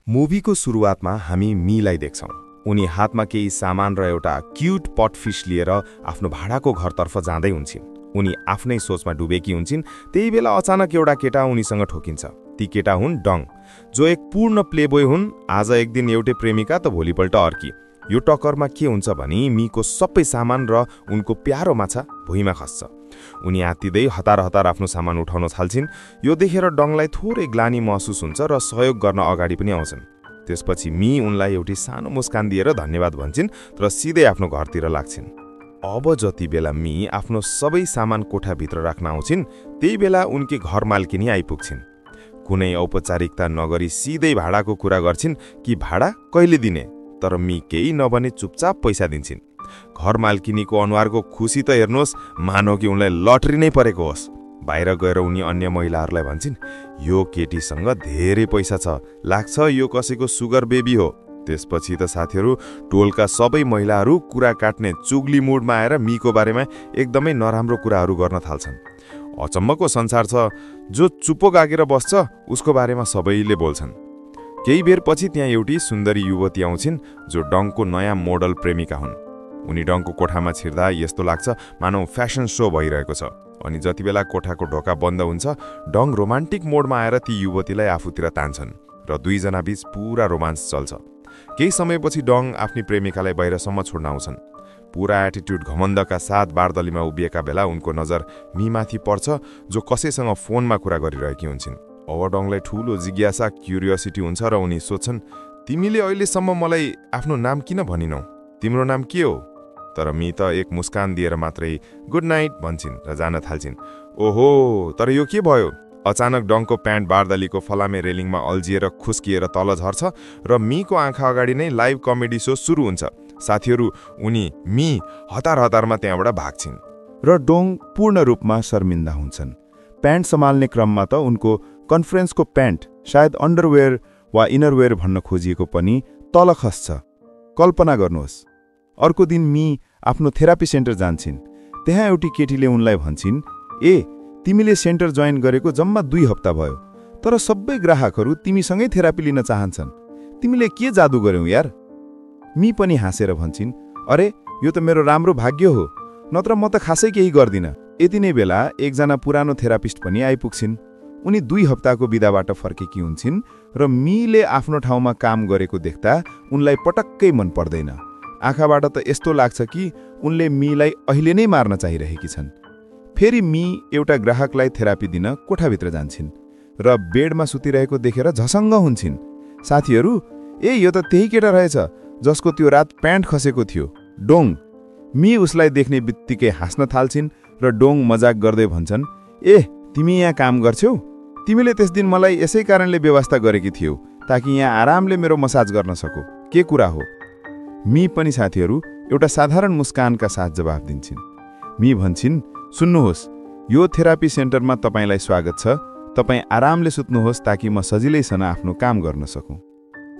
मुभीको सुरुवातमा हामी मीलाई देख्छौं। उनी हातमा केही सामान र एउटा क्यूट पटफिश लिएर आफ्नो भाडाको घरतर्फ जाँदै हुन्छन्। उनी आफ्नै सोचमा डुबेकी हुन्छन्। त्यही बेला अचानक एउटा केटा उनीसँग ठोकिन्छ। ती केटा हुन् डङ, जो एक पूर्ण प्लेबोय हुन्। आज एक दिन एउटै प्रेमिका त भोलिपल्ट अर्की। यो टक्करमा के हुन्छ भने मीको सबै सामान र उनको प्यारो माछा भुइँमा खस्छ। उनी आत्तिँदै हतार हतार आफ्नो सामान उठाउन थाल्छिन्। यो देखेर डङलाई थोरै ग्लानी महसुस हुन्छ र सहयोग गर्न अगाडि पनि आउँछन्। त्यसपछि मी उनलाई एउटी सानो मुस्कान दिएर धन्यवाद भन्छन् र सिधै आफ्नो घरतिर लाग्छन्। अब जति बेला मी आफ्नो सबै सामान कोठाभित्र राख्न आउँछिन्, त्यही बेला उनकी घर मालकिनी आइपुग्छिन्। कुनै औपचारिकता नगरी सिधै भाडाको कुरा गर्छिन् कि भाडा कहिले दिने, तर मी केही नभनी चुपचाप पैसा दिन्छन्। घर मालकिनीको अनुहारको खुसी त हेर्नुहोस्, मानौ कि उनलाई लटरी नै परेको होस्। बाहिर गएर उनी अन्य महिलाहरूलाई भन्छन्, यो केटीसँग धेरै पैसा छ, लाग्छ यो कसैको सुगर बेबी हो। त्यसपछि त साथीहरू, टोलका सबै महिलाहरू कुरा काट्ने चुगली मुडमा आएर मीको बारेमा एकदमै नराम्रो कुराहरू गर्न थाल्छन्। अचम्मको संसार छ, जो चुप्पो गागेर बस्छ उसको बारेमा सबैले बोल्छन्। केही बेरपछि त्यहाँ एउटी सुन्दरी युवती आउँछिन्, जो डङको नयाँ मोडल प्रेमिका हुन्। उनी डङको कोठामा छिर्दा यस्तो लाग्छ मानौ फ्यासन सो भइरहेको छ। अनि जति बेला कोठाको ढोका बन्द हुन्छ, डङ रोमान्टिक मोडमा आएर ती युवतीलाई आफूतिर तान्छन् र दुईजना बीच पूरा रोमान्स चल्छ। केही समयपछि डङ आफ्नी प्रेमिकालाई बाहिरसम्म छोड्न आउँछन्। पूरा एटिट्युड घमण्डका साथ बारदलीमा उभिएका बेला उनको नजर मीमाथि पर्छ, जो कसैसँग फोनमा कुरा गरिरहेकी हुन्छन्। अब डङलाई ठूलो जिज्ञासा, क्युरियोसिटी हुन्छ र उनी सोध्छन्, तिमीले अहिलेसम्म मलाई आफ्नो नाम किन भनिनौ? तिम्रो नाम के हो? तर मी त एक मुस्कान दिएर मात्रै गुड नाइट भन्छन् र जान थाल्छिन्। ओहो, तर यो के भयो? अचानक डङको प्यान्ट बारदलीको फलामे रेलिङमा अल्झिएर खुस्किएर तल झर्छ र मीको आँखा अगाडि नै लाइभ कमेडी सो सुरु हुन्छ। साथीहरू, मी हतार हतारमा त्यहाँबाट भाग्छिन् र डोङ पूर्ण रूपमा शर्मिन्दा हुन्छन्। प्यान्ट सम्हाल्ने क्रममा त उनको कन्फरेन्सको प्यान्ट, सायद अन्डरवेयर वा इनरवेयर भन्न खोजिएको पनि तल खस्छ। कल्पना गर्नुहोस्, अर्को दिन मी आफ्नो थेरापी सेन्टर जान्छन्। त्यहाँ एउटी केटीले उनलाई भन्छन्, ए तिमीले सेन्टर जोइन गरेको जम्मा 2 हप्ता भयो, तर सबै ग्राहकहरू तिमीसँगै थेरापी लिन चाहन्छन्। तिमीले के जादु गर्यौ यार? मी पनि हाँसेर भन्छन्, अरे यो त मेरो राम्रो भाग्य हो, नत्र म त खासै केही गर्दिन। यति नै बेला एकजना पुरानो थेरापिस्ट पनि आइपुग्छिन्। उनी 2 हप्ताको बिदाबाट फर्केकी हुन्छन् र मीले आफ्नो ठाउँमा काम गरेको देख्दा उनलाई पटक्कै मन पर्दैन। आँखाबाट त यस्तो लाग्छ कि उनले मीलाई अहिले नै मार्न चाहिरहेकी छन्। फेरि मी एउटा ग्राहकलाई थेरापी दिन कोठाभित्र जान्छन् र बेडमा सुतिरहेको देखेर झसङ्ग हुन्छन्। साथीहरू, ए यो त त्यही केटा रहेछ जसको त्यो रात प्यान्ट खसेको थियो, डोङ। मी उसलाई देख्ने बित्तिकै हाँस्न थाल्छिन् र डोङ मजाक गर्दै भन्छन्, ए तिमी यहाँ काम गर्छौ? तिमीले त्यस दिन मलाई यसै कारणले व्यवस्था गरेकी थियौ ताकि यहाँ आरामले मेरो मसाज गर्न सकौ। के कुरा हो? मी पनि साथीहरू एउटा साधारण मुस्कानका साथ जवाफ दिन्छन्। मी भन्छन्, सुन्नुहोस्, यो थेरापी सेन्टरमा तपाईलाई स्वागत छ। तपाईँ आरामले सुत्नुहोस् ताकि म सजिलैसँग आफ्नो काम गर्न सकौँ।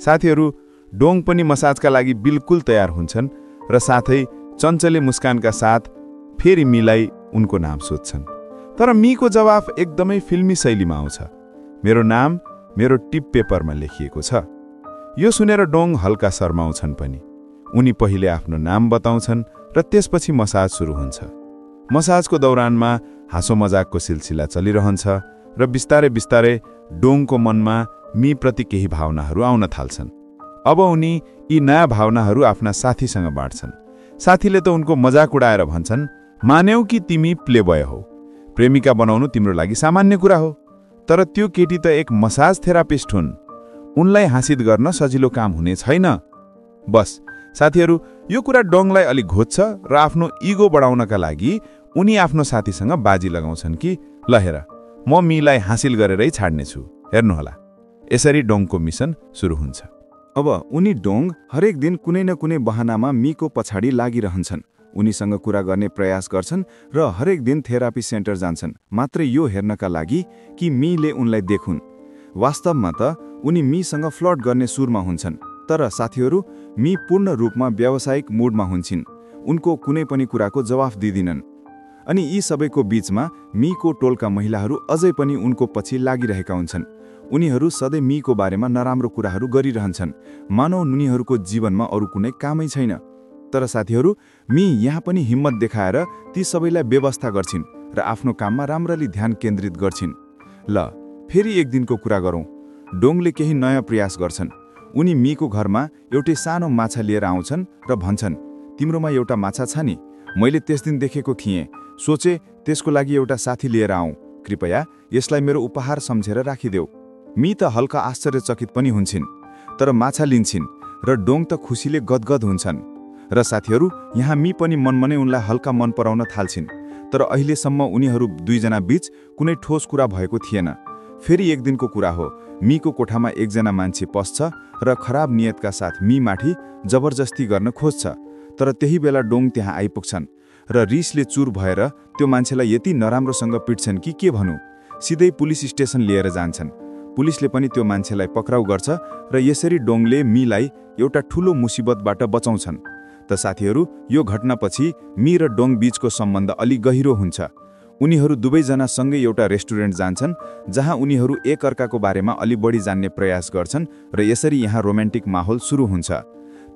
साथीहरू, डोङ पनि मसाजका लागि बिल्कुल तयार हुन्छन् र साथै चञ्चले मुस्कानका साथ फेरि मीलाई उनको नाम सोध्छन्। तर मीको जवाफ एकदमै फिल्मी शैलीमा आउँछ, मेरो नाम मेरो टिप पेपरमा लेखिएको छ। यो सुनेर डोङ हल्का शर्माउँछन् पनि। उनी पहिले आफ्नो नाम बताउँछन् र त्यसपछि मसाज सुरु हुन्छ। मसाजको दौरानमा हाँसो मजाकको सिलसिला चलिरहन्छ र बिस्तारै बिस्तारै डोङको मनमा मीप्रति केही भावनाहरू आउन थाल्छन्। अब उनी यी नयाँ भावनाहरू आफ्ना साथीसँग बाँड्छन्। साथीले त उनको मजाक उडाएर भन्छन्, मान्यौ कि तिमी प्लेबय हौ, प्रेमिका बनाउनु तिम्रो लागि सामान्य कुरा हो, तर त्यो केटी त एक मसाज थेरापिस्ट हुन्, उनलाई हासिल गर्न सजिलो काम हुने छैन। बस साथीहरू, यो कुरा डङलाई अलि घोच्छ र आफ्नो इगो बढाउनका लागि उनी आफ्नो साथीसँग बाजी लगाउँछन् कि ल हेर, म मीलाई हासिल गरेरै छाड्नेछु, हेर्नुहोला। यसरी डङको मिसन सुरु हुन्छ। अब उनी डोङ हरेक दिन कुनै न कुनै बहानामा मीको पछाडि लागिरहन्छन्। उनीसँग कुरा गर्ने प्रयास गर्छन् र हरेक दिन थेरापी सेन्टर जान्छन्, मात्र यो हेर्नका लागि कि मीले उनलाई देखुन्। वास्तवमा त उनी मीसँग फ्लर्ट गर्ने सुरमा हुन्छन्, तर साथीहरू, मी पूर्ण रूपमा व्यावसायिक मुडमा हुन्छन्। उनको कुनै पनि कुराको जवाफ दिँदिनन्। अनि यी सबैको बीचमा मीको टोलका महिलाहरू अझै पनि उनको पछि लागिरहेका हुन्छन्। उनीहरू सधैँ मीको बारेमा नराम्रो कुराहरू गरिरहन्छन्, मानव उनीहरूको जीवनमा अरू कुनै कामै छैन। तर साथीहरू, मी यहाँ पनि हिम्मत देखाएर ती सबैलाई व्यवस्था गर्छिन् र आफ्नो काममा राम्ररी ध्यान केन्द्रित गर्छिन्। ल, फेरि एक दिनको कुरा गरौँ। डोङले केही नयाँ प्रयास गर्छन्। उनी मीको घरमा एउटै सानो माछा लिएर आउँछन् र भन्छन्, तिम्रोमा एउटा माछा छ नि, मैले त्यस दिन देखेको थिएँ, सोचे त्यसको लागि एउटा साथी लिएर आऊँ, कृपया यसलाई मेरो उपहार सम्झेर राखिदेऊ। मी त हल्का आश्चर्यचकित पनि हुन्छन्, तर माछा लिन्छन् र डोङ त खुसीले गदगद हुन्छन्। र साथीहरू, यहाँ मी पनि मनमनै उनलाई हल्का मन पराउन थाल्छिन्, तर अहिलेसम्म उनीहरू दुईजना बीच कुनै ठोस कुरा भएको थिएन। फेरि एक दिनको कुरा हो, मीको कोठामा एकजना मान्छे पस्छ र खराब नियतका साथ मीमाथि जबरजस्ती गर्न खोज्छ। तर त्यही बेला डोङ त्यहाँ आइपुग्छन् र रिसले चुर भएर त्यो मान्छेलाई यति नराम्रोसँग पिट्छन् कि के भनौँ, सिधै पुलिस स्टेसन लिएर जान्छन्। पुलिसले पनि त्यो मान्छेलाई पक्राउ गर्छ र यसरी डोङले मीलाई एउटा ठूलो मुसिबतबाट बचाउँछन्। त साथीहरू, यो घटनापछि मी र डोङ बीचको सम्बन्ध अलि गहिरो हुन्छ। उनीहरू दुवैजना सँगै एउटा रेस्टुरेन्ट जान्छन्, जहाँ उनीहरू एकअर्काको बारेमा अलि बढी जान्ने प्रयास गर्छन् र यसरी यहाँ रोमान्टिक माहौल सुरु हुन्छ।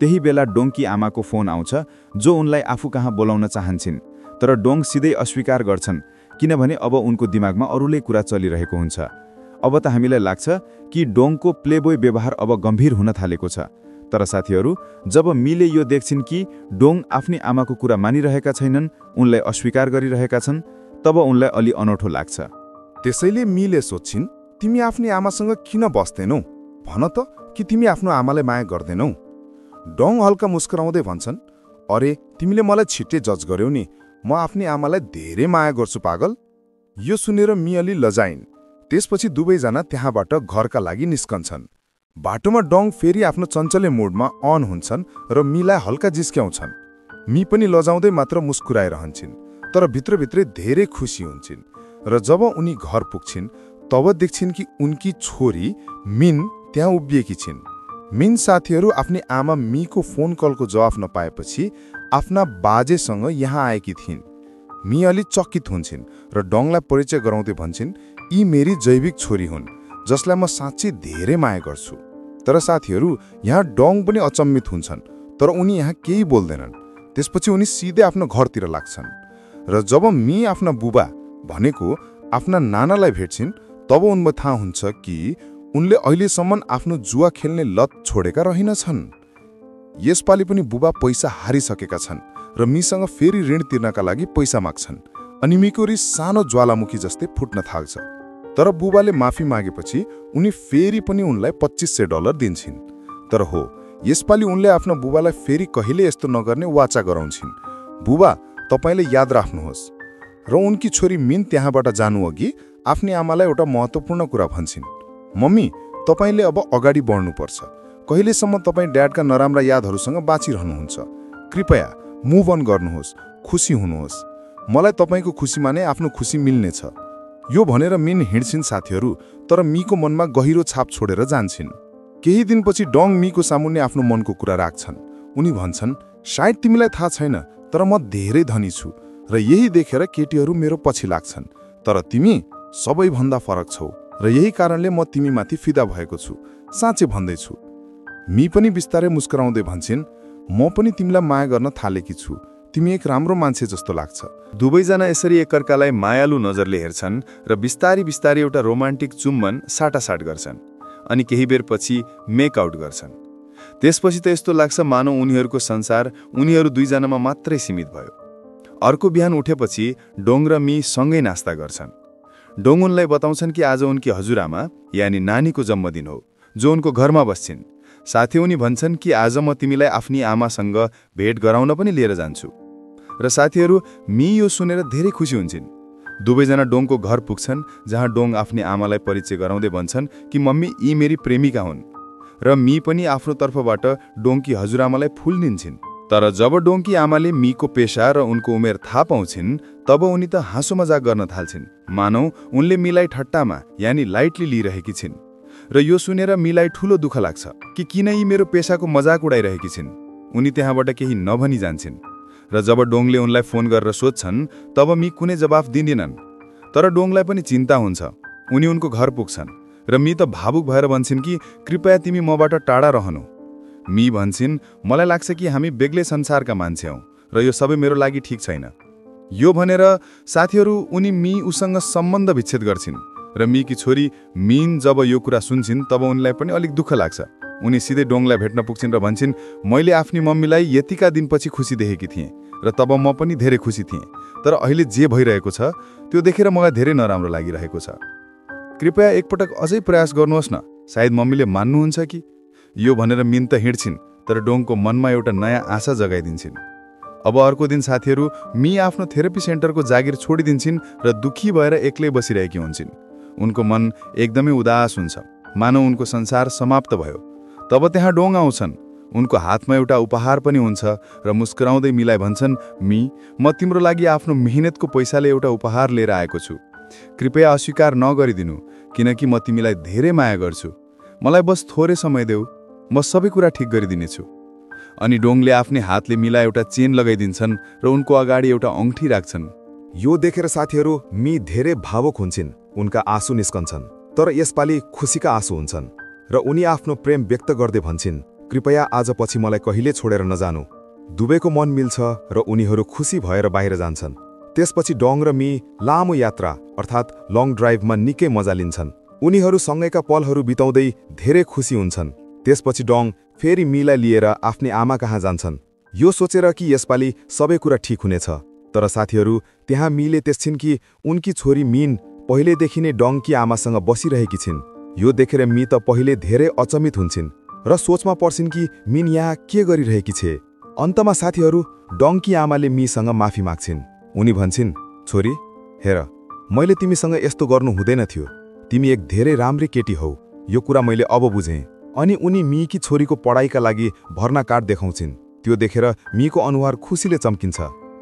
त्यही बेला डोङकी आमाको फोन आउँछ, जो उनलाई आफू कहाँ बोलाउन चाहन्छन्, तर डोङ सिधै अस्वीकार गर्छन्, किनभने अब उनको दिमागमा अरूलै कुरा चलिरहेको हुन्छ। अब त हामीलाई लाग्छ कि डोङको प्लेबोय व्यवहार अब गम्भीर हुन थालेको छ। तर साथीहरू, जब मीले यो देख्छिन् कि डोङ आफ्नी आमाको कुरा मानिरहेका छैनन्, उनलाई अस्वीकार गरिरहेका छन्, तब उनलाई अलि अनौठो लाग्छ। त्यसैले मीले सोध्छिन्, तिमी आफ्नी आमासँग किन बस्दैनौ? भन त, कि तिमी आफ्नो आमालाई माया गर्दैनौ? डोङ हल्का मुस्कुराउँदै भन्छन्, अरे तिमीले मलाई छिट्टै जज गर्यौ नि, म आफ्नी आमालाई धेरै माया गर्छु पागल। यो सुनेर मी अलि लजाइन्। त्यसपछि दुवैजना त्यहाँबाट घरका लागि निस्कन्छन्। बाटोमा डोङ फेरि आफ्नो चञ्चले मुडमा अन हुन्छन् र मीलाई हल्का जिस्क्याउँछन्। मी पनि लजाउँदै मात्र मुस्कुराइरहन्छन्, तर भित्रभित्रै धेरै खुसी हुन्छन्। र जब उनी घर पुग्छिन्, तब देख्छिन् कि उनकी छोरी मिन त्यहाँ उभिएकी छिन्। मिन साथीहरू आफ्नी आमा मीको फोन कलको जवाफ नपाएपछि आफ्ना बाजेसँग यहाँ आएकी थिइन्। मी अलि चकित हुन्छन् र डोङलाई परिचय गराउँदै भन्छन्, यी मेरी जैविक छोरी हुन्, जसलाई म साँच्चै धेरै माया गर्छु। तर साथीहरू, यहाँ डोङ पनि अचम्मित हुन्छन्, तर उनी यहाँ केही बोल्दैनन्। त्यसपछि उनी सिधै आफ्नो घरतिर लाग्छन्। र जब मी आफ्ना बुबा भनेको आफ्ना नानालाई भेट्छिन्, तब उनमा थाहा हुन्छ कि उनले अहिलेसम्म आफ्नो जुवा खेल्ने लत छोडेका रहेनछन्। यसपालि पनि बुबा पैसा हारिसकेका छन् र मीसँग फेरि ऋण तिर्नका लागि पैसा माग्छन्, अनि मीको रिस सानो ज्वालामुखी जस्तै फुट्न थाल्छ। तर बुबाले माफी मागेपछि उनी फेरि पनि उनलाई $2500 दिन्छन्। तर हो, यसपालि उनले आफ्नो बुबालाई फेरि कहिले यस्तो नगर्ने वाचा गराउँछिन्। बुबा, तपाईले याद राख्नुहोस्। र उनकी छोरी मिन त्यहाँबाट जानुअघि आफ्नी आमालाई एउटा महत्त्वपूर्ण कुरा भन्छन्, मम्मी, तपाईले अब अगाडि बढ्नुपर्छ। कहिलेसम्म तपाईँ ड्याडका नराम्रा यादहरूसँग बाँचिरहनुहुन्छ? कृपया मुभ अन गर्नुहोस्, खुसी हुनुहोस्। मलाई तपाईँको खुसीमा नै आफ्नो खुसी मिल्नेछ। यो भनेर मिन हिँड्छिन् साथीहरू, तर मीको मनमा गहिरो छाप छोडेर जान्छन्। केही दिनपछि डोङ मीको सामुन्ने आफ्नो मनको कुरा राख्छन्। उनी भन्छन्, सायद तिमीलाई थाहा छैन, तर म धेरै धनी छु र यही देखेर केटीहरू मेरो पछि लाग्छन्। तर तिमी सबैभन्दा फरक छौ र यही कारणले म तिमीमाथि फिदा भएको छु, साँच्चै भन्दैछु। मी पनि बिस्तारै मुस्कुराउँदै भन्छन्, म पनि तिमीलाई माया गर्न थालेकी छु, तिमी एक राम्रो मान्छे जस्तो लाग्छ। दुवैजना यसरी एकअर्कालाई मायालु नजरले हेर्छन् र बिस्तारी बिस्तारी एउटा रोमान्टिक चुम्बन साटासाट गर्छन्, अनि केही बेरपछि मेकआउट गर्छन्। त्यसपछि त यस्तो लाग्छ मानौ उनीहरूको संसार उनीहरू दुईजनामा मात्रै सीमित भयो। अर्को बिहान उठेपछि डोङ र मी सँगै नास्ता गर्छन्। डोङ उनलाई बताउँछन् कि आज उनकी हजुरआमा यानि नानीको जन्मदिन हो, जो उनको घरमा बस्छिन्। साथै उनी भन्छन् कि आज म तिमीलाई आफ्नी आमासँग भेट गराउन पनि लिएर जान्छु। र साथीहरू, मी यो सुनेर धेरै खुसी हुन्छन्। दुवैजना डोङको घर पुग्छन्, जहाँ डोङ आफ्नी आमालाई परिचय गराउँदै भन्छन् कि मम्मी, यी मेरी प्रेमिका हुन्। र मी पनि आफ्नो तर्फबाट डोङकी हजुरआमालाई फुल दिन्छन्। तर जब डोङकी आमाले मीको पेशा र उनको उमेर थाहा पाउँछिन्, तब उनी त हाँसो मजाक गर्न थाल्छिन्, मानौ उनले मीलाई ठट्टामा यानि लाइटली लिइरहेकी छिन्। र यो सुनेर मीलाई ठूलो दुःख लाग्छ कि किन यी मेरो पेशाको मजाक उडाइरहेकी छिन्। उनी त्यहाँबाट केही नभनी जान्छन्। र जब डोङले उनलाई फोन गरेर सोध्छन्, तब मी कुनै जवाफ दिँदिनन्। तर डोङलाई पनि चिन्ता हुन्छ। उनी उनको घर पुग्छन् र मी त भावुक भएर भन्छन् कि कृपया तिमी मबाट टाढा रहनु। मी भन्छन् मलाई लाग्छ कि हामी बेग्लै संसारका मान्छे हौं र यो सबै मेरो लागि ठिक छैन। यो भनेर साथीहरू उनी मी उसँग सम्बन्ध विच्छेद गर्छिन् र मीकी छोरी मिन जब यो कुरा सुन्छिन् तब उनलाई पनि अलिक दुःख लाग्छ। उनी सिधै डोङलाई भेट्न पुग्छिन् र भन्छन् मैले आफ्नी मम्मीलाई यतिका दिनपछि खुसी देखेकी थिएँ र तब म पनि धेरै खुसी थिएँ, तर अहिले जे भइरहेको छ त्यो देखेर मलाई धेरै नराम्रो लागिरहेको छ। कृपया एकपटक अझै प्रयास गर्नुहोस् न, सायद मम्मीले मान्नुहुन्छ कि। यो भनेर मिन त हिँड्छिन्, तर डोङको मनमा एउटा नयाँ आशा जगाइदिन्छन्। अब अर्को दिन साथीहरू मी आफ्नो थेरापी सेन्टरको जागिर छोडिदिन्छन् र दुखी भएर एक्लै बसिरहेकी हुन्छन्। उनको मन एकदमै उदास हुन्छ, मानौ उनको संसार समाप्त भयो। तब त्यहाँ डोङ आउँछन्। उनको हातमा एउटा उपहार पनि हुन्छ र मुस्कुराउँदै मीलाई भन्छन् मी, म तिम्रो लागि आफ्नो मेहनतको पैसाले एउटा उपहार लिएर आएको छु। कृपया अस्वीकार नगरिदिनु, किनकि म तिमीलाई धेरै माया गर्छु। मलाई बस थोरै समय देऊ, म सबै कुरा ठिक गरिदिनेछु। अनि डोङले आफ्नै हातले मीलाई एउटा चेन लगाइदिन्छन् र उनको अगाडि एउटा औँठी राख्छन्। यो देखेर साथीहरू मी धेरै भावुक हुन्छन्। उनका आँसु निस्कन्छन्, तर यसपालि खुसीका आँसु हुन्छन् र उनी आफ्नो प्रेम व्यक्त गर्दै भन्छन् कृपया आजपछि मलाई कहिले छोडेर नजानु। दुवैको मन मिल्छ र उनीहरू खुसी भएर बाहिर जान्छन्। त्यसपछि डोङ र मी लामो यात्रा अर्थात् लङ ड्राइभमा निकै मजा लिन्छन्। उनीहरू सँगैका पलहरू बिताउँदै धेरै खुसी हुन्छन्। त्यसपछि डोङ फेरि मीलाई लिएर आफ्नै आमा कहाँ जान्छन्, यो सोचेर कि यसपालि सबै कुरा ठिक हुनेछ। तर साथीहरू त्यहाँ मीले देख्छिन् कि उनकी छोरी मिन पहिलेदेखि नै डोङकी आमासँग बसिरहेकी छिन्। यो देखेर मी त पहिले धेरै अचम्मित हुन्छन् र सोचमा पर्छिन् कि मिन यहाँ के गरिरहेकी छे। अन्तमा साथीहरू डोङकी आमाले मीसँग माफी माग्छिन्। उनी भन्छन् छोरी हेर, मैले तिमीसँग यस्तो गर्नु हुँदैन थियो। तिमी एक धेरै राम्री केटी हौ, यो कुरा मैले अब बुझेँ। अनि उनी मीकी छोरीको पढाइका लागि भर्ना कार्ड देखाउँछिन्। त्यो देखेर मीको अनुहार खुसीले चम्किन्छ।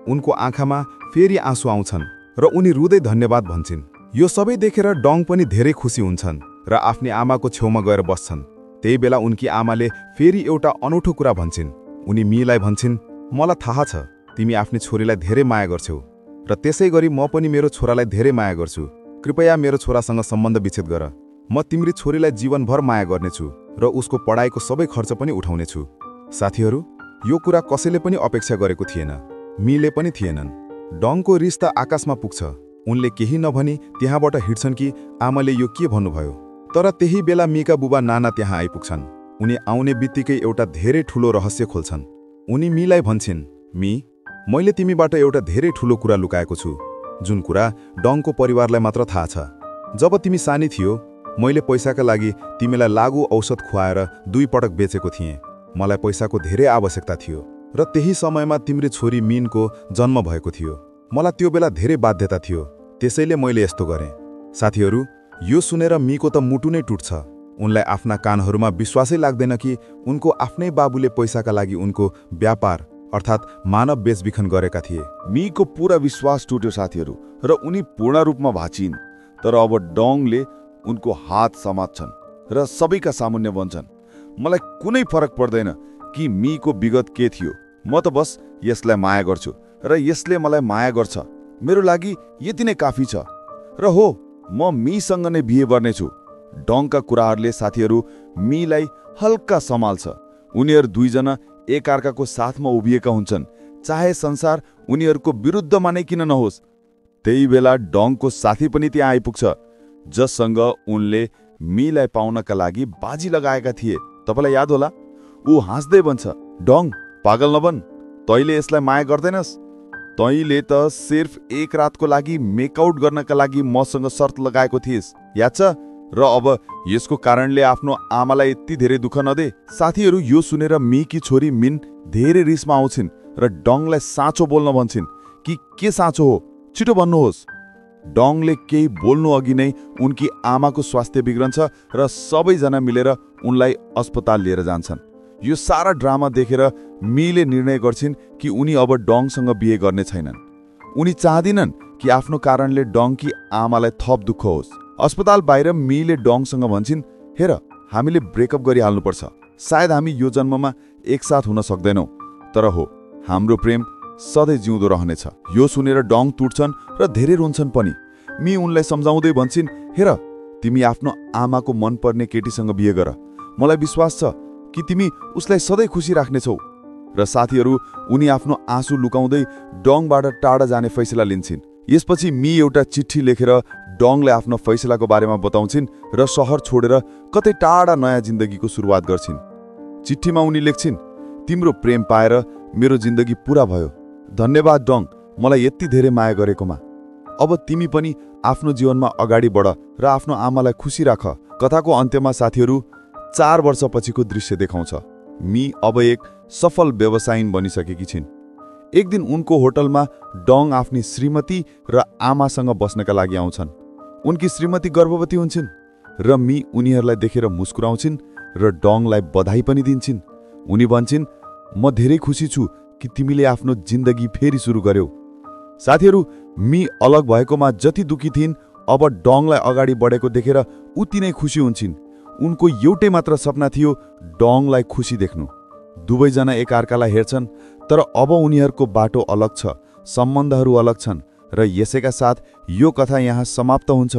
उनको आँखामा फेरि आँसु आउँछन् र उनी रुँदै धन्यवाद भन्छन्। यो सबै देखेर डोङ पनि धेरै खुसी हुन्छन् र आफ्नी आमाको छेउमा गएर बस्छन्। त्यही बेला उनकी आमाले फेरि एउटा अनौठो कुरा भन्छन्। उनी मीलाई भन्छन् मलाई थाहा छ तिमी आफ्नी छोरीलाई धेरै माया गर्छौ र त्यसै गरी म पनि मेरो छोरालाई धेरै माया गर्छु। कृपया मेरो छोरासँग सम्बन्ध विच्छेद गर। म तिम्री छोरीलाई जीवनभर माया गर्नेछु र उसको पढाइको सबै खर्च पनि उठाउनेछु। साथीहरू यो कुरा कसैले पनि अपेक्षा गरेको थिएन, मीले पनि थिएनन्। डोङको रिस त आकाशमा पुग्छ। उनले केही नभनी त्यहाँबाट हिँड्छन् कि आमाले यो के भन्नुभयो। तर त्यही बेला मीका बुबा नाना त्यहाँ आइपुग्छन्। उनी आउने बित्तिकै एउटा धेरै ठूलो रहस्य खोल्छन्। उनी मीलाई भन्छन् मी, मैले तिमीबाट एउटा धेरै ठूलो कुरा लुकाएको छु, जुन कुरा डोङको परिवारलाई मात्र थाहा छ। जब तिमी सानी थियो मैले पैसाका लागि तिमीलाई लागु औषध खुवाएर 2 पटक बेचेको थिएँ। मलाई पैसाको धेरै आवश्यकता थियो र त्यही समयमा तिम्री छोरी मिनको जन्म भएको थियो। मलाई त्यो बेला धेरै बाध्यता थियो, त्यसैले मैले यस्तो गरेँ। साथीहरू यो सुनेर मीको त मुटु नै टुट्छ। उनलाई आफ्ना कानहरूमा विश्वासै लाग्दैन कि उनको आफ्नै बाबुले पैसाका लागि उनको व्यापार अर्थात् मानव बेचबिखन गरेका थिए। मीको पूरा विश्वास टुट्यो साथीहरू र उनी पूर्ण रूपमा भाँचिन्। तर अब डोङले उनको हात समात्छन् र सबैका सामुन्ने बन्छन्। मलाई कुनै फरक पर्दैन कि मीको विगत के थियो, म त बस यसलाई माया गर्छु र यसले मलाई माया गर्छ। मेरो लागि यति नै काफी छ र हो म मीसँग नै बिहे गर्नेछु। डोङका कुराहरूले साथीहरू मीलाई हल्का सम्हाल्छ। उनीहरू दुईजना एकअर्काको साथमा उभिएका हुन्छन्, चाहे संसार उनीहरूको विरुद्धमा नै किन नहोस्। त्यही बेला डोङको साथी पनि त्यहाँ आइपुग्छ, जससँग उनले मीलाई पाउनका लागि बाजी लगाएका थिए। तपाईलाई याद होला? ऊ हाँस्दै भन्छ डोङ पागल नबन, तैँले यसलाई माया गर्दैनस्। तैँले त सिर्फ एक रातको लागि मेकआउट गर्नका लागि मसँग शर्त लगाएको थिइस्, याद छ? र अब यसको कारणले आफ्नो आमालाई यति धेरै दुःख नदे। साथीहरू यो सुनेर मीकी छोरी मिन धेरै रिसमा आउँछिन् र डोङलाई साँचो बोल्न भन्छन् कि के साँचो हो, छिटो भन्नुहोस्। डोङले केही बोल्नु अघि नै उनकी आमाको स्वास्थ्य बिग्रन्छ र सबैजना मिलेर उनलाई अस्पताल लिएर जान्छन्। यो सारा ड्रामा देखेर मीले निर्णय गर्छिन् कि उनी अब डोङसँग बिहे गर्ने छैनन्। उनी चाहदिनन् कि आफ्नो कारणले डोङकी आमालाई थप दुःख होस्। अस्पताल बाहिर मीले डोङसँग भन्छन् हेर, हामीले ब्रेकअप गरिहाल्नुपर्छ। सायद हामी यो जन्ममा एकसाथ हुन सक्दैनौँ, तर हो हाम्रो प्रेम सधैँ जिउँदो रहनेछ। यो सुनेर डोङ टुट्छन् र धेरै रुन्छन् पनि। मी उनलाई सम्झाउँदै भन्छन् हेर तिमी आफ्नो आमाको मनपर्ने केटीसँग बिहे गर। मलाई विश्वास छ कि तिमी उसलाई सधैँ खुसी राख्नेछौ। र साथीहरू उनी आफ्नो आँसु लुकाउँदै डङबाट टाढा जाने फैसला लिन्छन्। यसपछि मी एउटा चिठी लेखेर डङले आफ्नो फैसलाको बारेमा बताउँछिन् र सहर छोडेर कतै टाढा नयाँ जिन्दगीको सुरुवात गर्छिन्। चिठीमा उनी लेख्छिन्, तिम्रो प्रेम पाएर मेरो जिन्दगी पूरा भयो। धन्यवाद डङ, मलाई यति धेरै माया गरेकोमा। अब तिमी पनि आफ्नो जीवनमा अगाडि बढ र आफ्नो आमालाई खुसी राख। कथाको अन्त्यमा साथीहरू 4 वर्षपछिको दृश्य देखाउँछ। मी अब एक सफल व्यवसायिन बनिसकेकी छिन्। एक दिन उनको होटलमा डङ आफ्नी श्रीमती र आमासँग बस्नका लागि आउँछन्। उनकी श्रीमती गर्भवती हुन्छन् र मी उनीहरूलाई देखेर मुस्कुराउँछिन् र डङलाई बधाई पनि दिन्छन्। उनी भन्छन्, म धेरै खुसी छु कि तिमीले आफ्नो जिन्दगी फेरि सुरु गर्यौ। साथीहरू, मी अलग भएकोमा जति दुखी थिइन्, अब डङलाई अगाडि बढेको देखेर उति नै खुसी हुन्छन्। उनको एउटै मात्र सपना थियो, डङलाई खुसी देख्नु। दुवैजना एकअर्कालाई हेर्छन्, तर अब उनीहरूको बाटो अलग छ, सम्बन्धहरू अलग छन् र यसैका साथ यो कथा यहाँ समाप्त हुन्छ।